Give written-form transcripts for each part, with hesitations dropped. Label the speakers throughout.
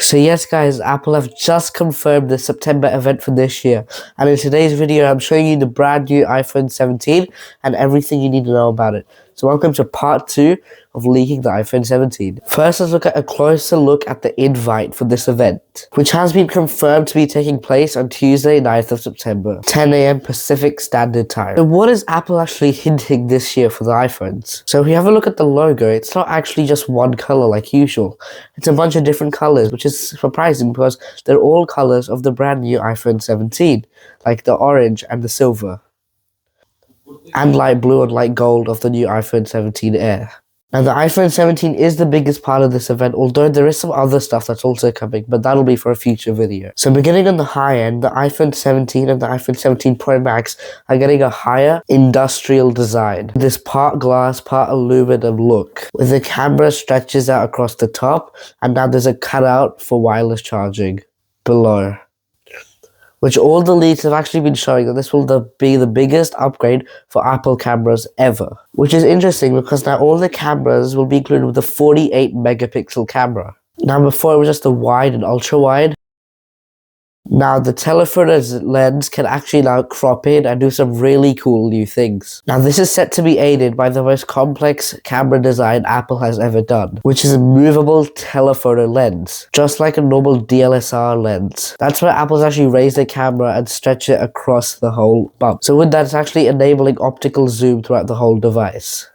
Speaker 1: So yes guys, Apple have just confirmed the September event for this year, and in today's video I'm showing you the brand new iPhone 17 and everything you need to know about it. So welcome to part 2 of leaking the iPhone 17. First, let's look at a closer look at the invite for this event, which has been confirmed to be taking place on Tuesday 9th of September, 10 AM Pacific Standard Time. So what is Apple actually hinting this year for the iPhones? So if we have a look at the logo, it's not actually just one color like usual. It's a bunch of different colors, which is surprising because they're all colors of the brand new iPhone 17, like the orange and the silver, and light blue and light gold of the new iPhone 17 Air. Now the iPhone 17 is the biggest part of this event, although there is some other stuff that's also coming, but that'll be for a future video. So beginning on the high end, the iPhone 17 and the iPhone 17 Pro Max are getting a higher industrial design. This part glass, part aluminum look, with the camera stretches out across the top, and now there's a cutout for wireless charging below, which all the leaks have actually been showing that this will be the biggest upgrade for Apple cameras ever. Which is interesting because now all the cameras will be included with a 48 megapixel camera. Now before it was just the wide and ultra wide. Now the telephoto lens can actually now crop in and do some really cool new things. Now this is set to be aided by the most complex camera design Apple has ever done, which is a movable telephoto lens, just like a normal DSLR lens. That's where Apple's actually raised the camera and stretch it across the whole bump. So with that, it's actually enabling optical zoom throughout the whole device.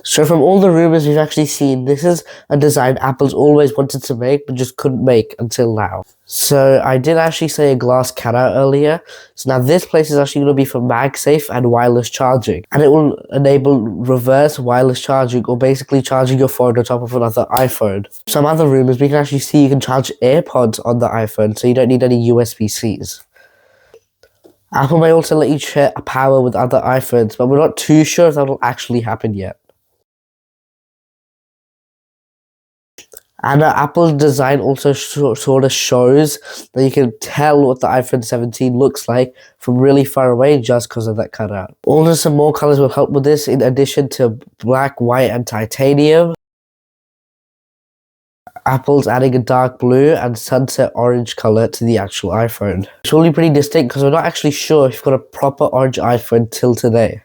Speaker 1: So from all the rumors we've actually seen, this is a design Apple's always wanted to make but just couldn't make until now. So I did actually say a glass cutout earlier. So now this place is actually going to be for MagSafe and wireless charging. And it will enable reverse wireless charging, or basically charging your phone on top of another iPhone. Some other rumors, we can actually see you can charge AirPods on the iPhone, so you don't need any USB-Cs. Apple may also let you share power with other iPhones, but we're not too sure if that will actually happen yet. And Apple's design also sort of shows that you can tell what the iPhone 17 looks like from really far away just because of that cutout. Also, some more colors will help with this in addition to black, white, and titanium. Apple's adding a dark blue and sunset orange color to the actual iPhone. It's really pretty distinct because we're not actually sure if you've got a proper orange iPhone till today.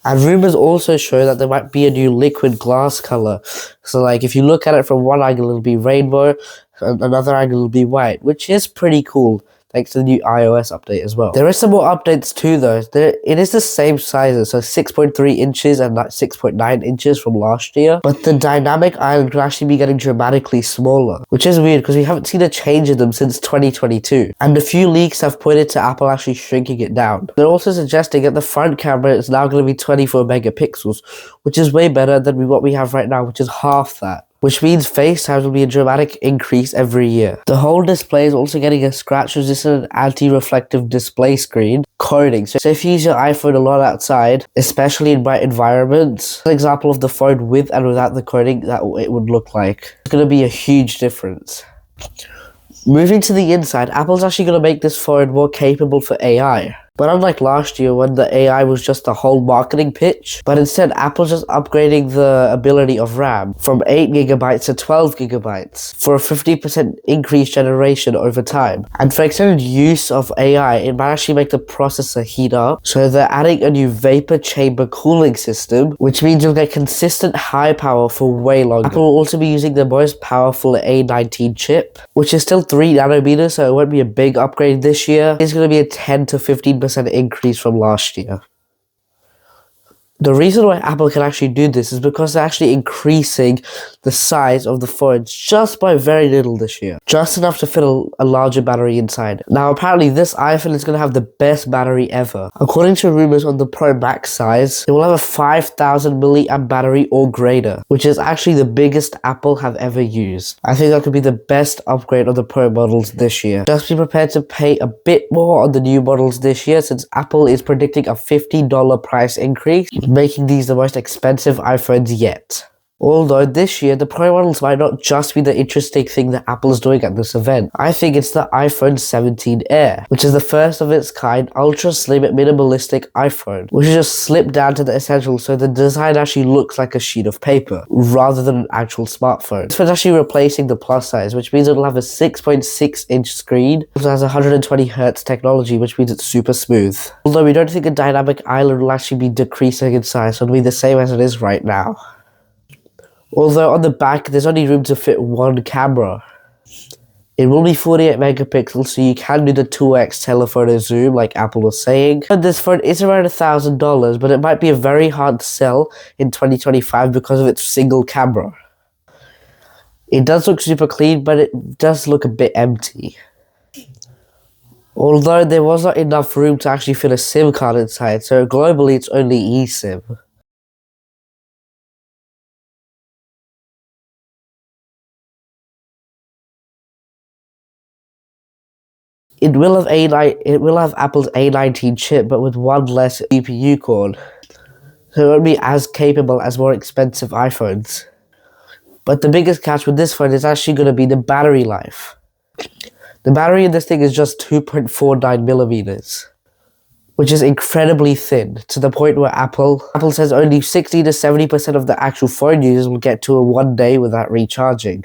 Speaker 1: And rumors also show that there might be a new liquid glass color. So like if you look at it from one angle, it'll be rainbow, and another angle will be white, which is pretty cool, thanks to the new iOS update as well. There is some more updates too though. It is the same sizes, so 6.3 inches and 6.9 inches from last year. But the dynamic island will actually be getting dramatically smaller, which is weird because we haven't seen a change in them since 2022. And a few leaks have pointed to Apple actually shrinking it down. They're also suggesting that the front camera is now going to be 24 megapixels, which is way better than what we have right now, which is half that. Which means FaceTime will be a dramatic increase every year. The whole display is also getting a scratch-resistant anti-reflective display screen coating. So if you use your iPhone a lot outside, especially in bright environments, an example of the phone with and without the coating that it would look like. It's going to be a huge difference. Moving to the inside, Apple's actually going to make this phone more capable for AI. But unlike last year when the AI was just a whole marketing pitch, but instead Apple's just upgrading the ability of RAM from 8 gigabytes to 12 gigabytes for a 50% increased generation over time. And for extended use of AI, it might actually make the processor heat up. So they're adding a new vapor chamber cooling system, which means you'll get consistent high power for way longer. Apple will also be using the most powerful A19 chip, which is still 3 nanometers, so it won't be a big upgrade this year. It's going to be a 10 to 15% increase from last year. The reason why Apple can actually do this is because they're actually increasing the size of the phones just by very little this year. Just enough to fit a larger battery inside. Now apparently this iPhone is going to have the best battery ever. According to rumors on the Pro Max size, it will have a 5000 milliamp battery or greater, which is actually the biggest Apple have ever used. I think that could be the best upgrade of the Pro models this year. Just be prepared to pay a bit more on the new models this year since Apple is predicting a $50 price increase, making these the most expensive iPhones yet. Although this year, the Pro models might not just be the interesting thing that Apple's doing at this event. I think it's the iPhone 17 Air, which is the first of its kind ultra slim minimalistic iPhone, which is just slipped down to the essentials so the design actually looks like a sheet of paper, rather than an actual smartphone. This one's actually replacing the plus size, which means it'll have a 6.6-inch screen. It also has 120Hz technology, which means it's super smooth. Although we don't think the dynamic island will actually be decreasing in size, so it'll be the same as it is right now. Although on the back, there's only room to fit one camera. It will be 48 megapixels, so you can do the 2x telephoto zoom like Apple was saying. And this phone is around $1,000, but it might be a very hard sell in 2025 because of its single camera. It does look super clean, but it does look a bit empty. Although there was not enough room to actually fit a SIM card inside, so globally it's only eSIM. It will have Apple's A19 chip, but with one less CPU core, so it won't be as capable as more expensive iPhones. But the biggest catch with this phone is actually going to be the battery life. The battery in this thing is just 2.49 millimeters, which is incredibly thin, to the point where Apple says only 60 to 70% of the actual phone users will get to a 1 day without recharging.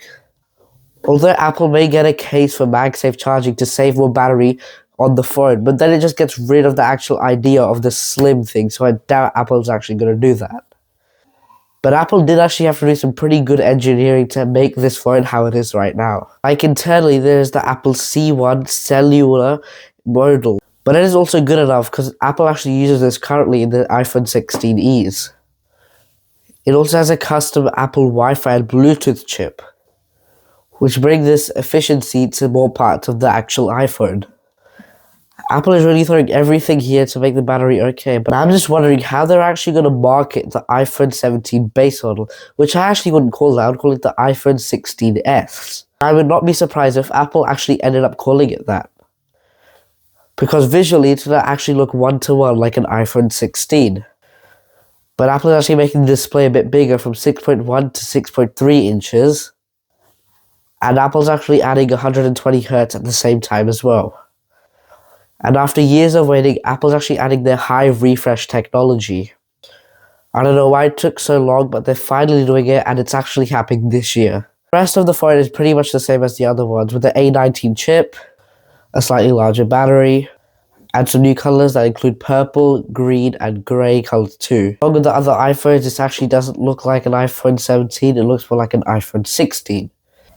Speaker 1: Although Apple may get a case for MagSafe charging to save more battery on the phone, but then it just gets rid of the actual idea of the slim thing, so I doubt Apple's actually going to do that. But Apple did actually have to do some pretty good engineering to make this phone how it is right now. Like internally, there's the Apple C1 cellular model, but it is also good enough because Apple actually uses this currently in the iPhone 16es. It also has a custom Apple Wi-Fi and Bluetooth chip, which bring this efficiency to more parts of the actual iPhone. Apple is really throwing everything here to make the battery okay, but I'm just wondering how they're actually going to market the iPhone 17 base model, which I actually wouldn't call that. I would call it the iPhone 16s. I would not be surprised if Apple actually ended up calling it that, because visually it's going to actually look one-to-one like an iPhone 16. But Apple is actually making the display a bit bigger from 6.1 to 6.3 inches. And Apple's actually adding 120Hz at the same time as well. And after years of waiting, Apple's actually adding their high refresh technology. I don't know why it took so long, but they're finally doing it, and it's actually happening this year. The rest of the phone is pretty much the same as the other ones, with the A19 chip, a slightly larger battery, and some new colors that include purple, green, and grey colors too. Along with the other iPhones, this actually doesn't look like an iPhone 17, it looks more like an iPhone 16.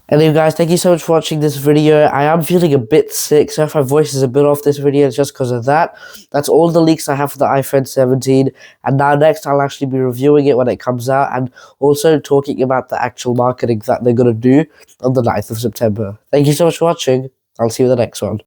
Speaker 1: Anyway guys, thank you so much for watching this video. I am feeling a bit sick, so if my voice is a bit off this video, it's just because of that. That's all the leaks I have for the iPhone 17, and now next I'll actually be reviewing it when it comes out, and also talking about the actual marketing that they're going to do on the 9th of September. Thank you so much for watching. I'll see you in the next one.